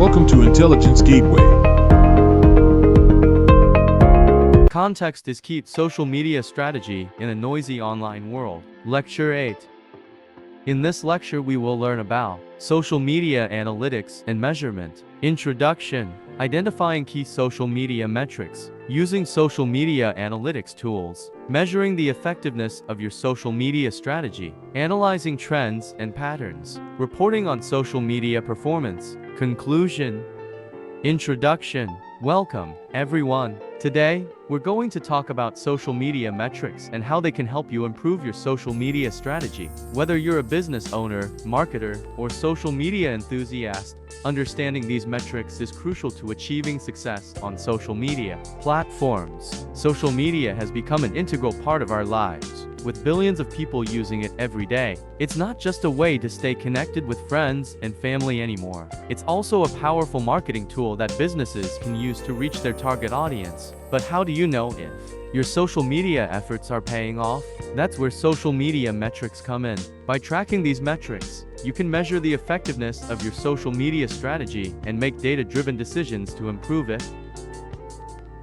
Welcome to Intelligence Gateway. Context is key. Social media strategy in a noisy online world. Lecture 8. In this lecture we will learn about social media analytics and measurement. Introduction. Identifying key social media metrics. Using social media analytics tools. Measuring the effectiveness of your social media strategy. Analyzing trends and patterns. Reporting on social media performance. Conclusion. Introduction. Welcome, everyone. Today, we're going to talk about social media metrics and how they can help you improve your social media strategy. Whether you're a business owner, marketer, or social media enthusiast, understanding these metrics is crucial to achieving success on social media platforms. Social media has become an integral part of our lives, with billions of people using it every day. It's not just a way to stay connected with friends and family anymore. It's also a powerful marketing tool that businesses can use to reach their target audience. But how do you know if your social media efforts are paying off? That's where social media metrics come in. By tracking these metrics, you can measure the effectiveness of your social media strategy and make data-driven decisions to improve it.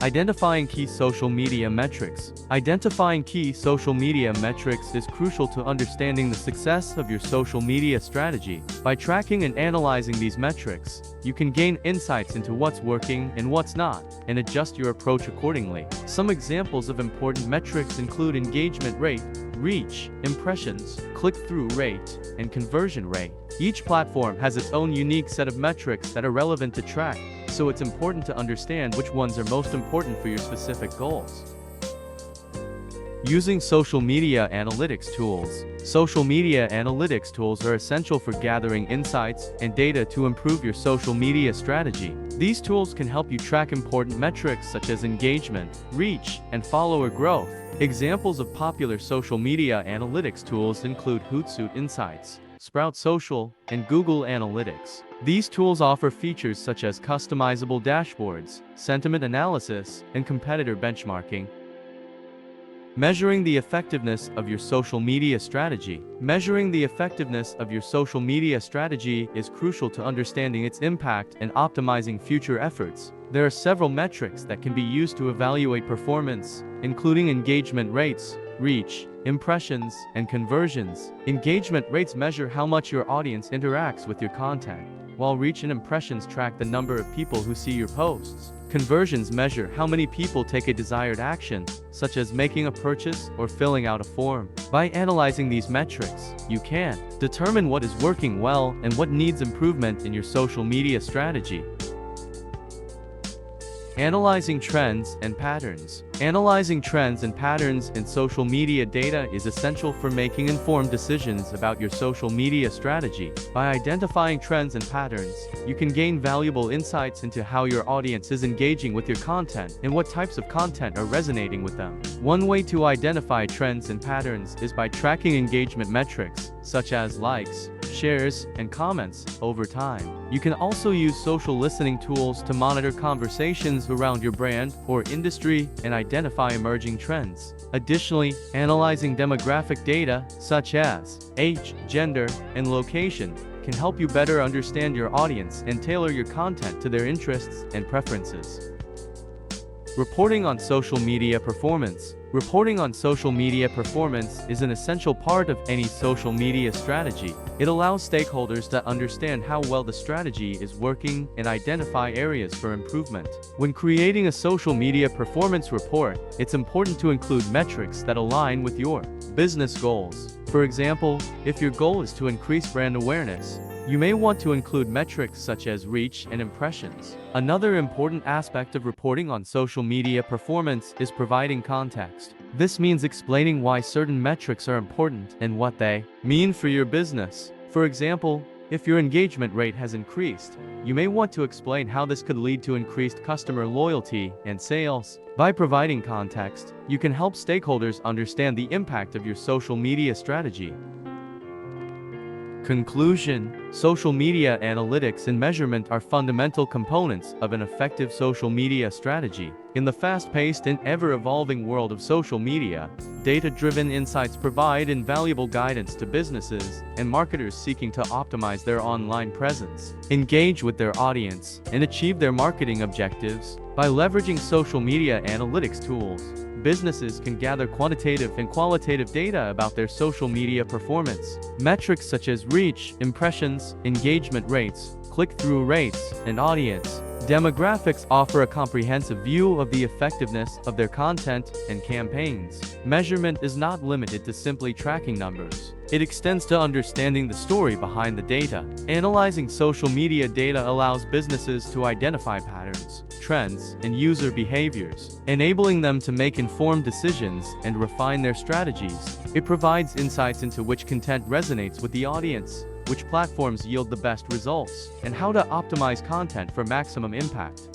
Identifying key social media metrics. Identifying key social media metrics is crucial to understanding the success of your social media strategy. By tracking and analyzing these metrics, you can gain insights into what's working and what's not, and adjust your approach accordingly. Some examples of important metrics include engagement rate, reach, impressions, click-through rate, and conversion rate. Each platform has its own unique set of metrics that are relevant to track, so it's important to understand which ones are most important for your specific goals. Using social media analytics tools. Social media analytics tools are essential for gathering insights and data to improve your social media strategy. These tools can help you track important metrics such as engagement, reach, and follower growth. Examples of popular social media analytics tools include Hootsuite Insights, Sprout Social, and Google Analytics. These tools offer features such as customizable dashboards, sentiment analysis, and competitor benchmarking. Measuring the effectiveness of your social media strategy. Measuring the effectiveness of your social media strategy is crucial to understanding its impact and optimizing future efforts. There are several metrics that can be used to evaluate performance, including engagement rates, reach, impressions, and conversions. Engagement rates measure how much your audience interacts with your content, while reach and impressions track the number of people who see your posts. Conversions measure how many people take a desired action, such as making a purchase or filling out a form. By analyzing these metrics, you can determine what is working well and what needs improvement in your social media strategy. Analyzing trends and patterns. Analyzing trends and patterns in social media data is essential for making informed decisions about your social media strategy. By identifying trends and patterns, you can gain valuable insights into how your audience is engaging with your content and what types of content are resonating with them. One way to identify trends and patterns is by tracking engagement metrics, such as likes, shares, and comments over time. You can also use social listening tools to monitor conversations around your brand or industry and identify emerging trends. Additionally, analyzing demographic data, such as age, gender, and location, can help you better understand your audience and tailor your content to their interests and preferences. Reporting on social media performance. Reporting on social media performance is an essential part of any social media strategy. It allows stakeholders to understand how well the strategy is working and identify areas for improvement. When creating a social media performance report, it's important to include metrics that align with your business goals. For example, if your goal is to increase brand awareness, you may want to include metrics such as reach and impressions. Another important aspect of reporting on social media performance is providing context. This means explaining why certain metrics are important and what they mean for your business. For example, if your engagement rate has increased, you may want to explain how this could lead to increased customer loyalty and sales. By providing context, you can help stakeholders understand the impact of your social media strategy. Conclusion: social media analytics and measurement are fundamental components of an effective social media strategy. In the fast-paced and ever-evolving world of social media, data-driven insights provide invaluable guidance to businesses and marketers seeking to optimize their online presence, engage with their audience, and achieve their marketing objectives. By leveraging social media analytics tools, businesses can gather quantitative and qualitative data about their social media performance. Metrics such as reach, impressions, engagement rates, click-through rates, and audience demographics offer a comprehensive view of the effectiveness of their content and campaigns. Measurement is not limited to simply tracking numbers. It extends to understanding the story behind the data. Analyzing social media data allows businesses to identify patterns, trends, and user behaviors, enabling them to make informed decisions and refine their strategies. It provides insights into which content resonates with the audience, which platforms yield the best results, and how to optimize content for maximum impact.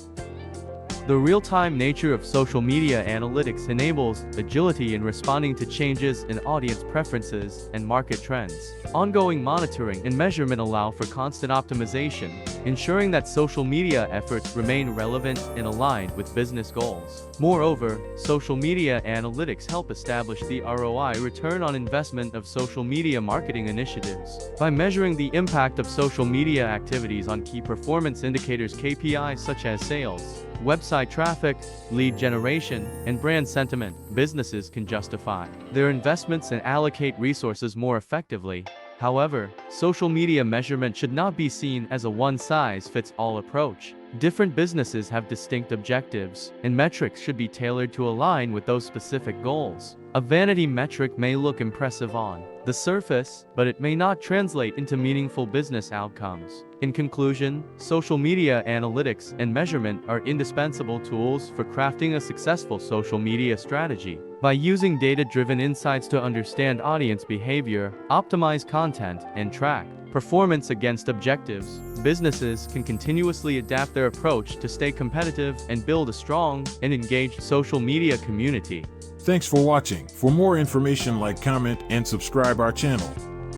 The real-time nature of social media analytics enables agility in responding to changes in audience preferences and market trends. Ongoing monitoring and measurement allow for constant optimization, ensuring that social media efforts remain relevant and aligned with business goals. Moreover, social media analytics help establish the ROI return on investment of social media marketing initiatives. By measuring the impact of social media activities on key performance indicators (KPIs) such as sales, website traffic, lead generation, and brand sentiment, businesses can justify their investments and allocate resources more effectively. However, social media measurement should not be seen as a one-size-fits-all approach. Different businesses have distinct objectives, and metrics should be tailored to align with those specific goals. A vanity metric may look impressive on the surface, but it may not translate into meaningful business outcomes. In conclusion, social media analytics and measurement are indispensable tools for crafting a successful social media strategy. By using data-driven insights to understand audience behavior, optimize content, and track performance against objectives, businesses can continuously adapt their approach to stay competitive and build a strong and engaged social media community. Thanks for watching. For more information, like, comment, and subscribe our channel.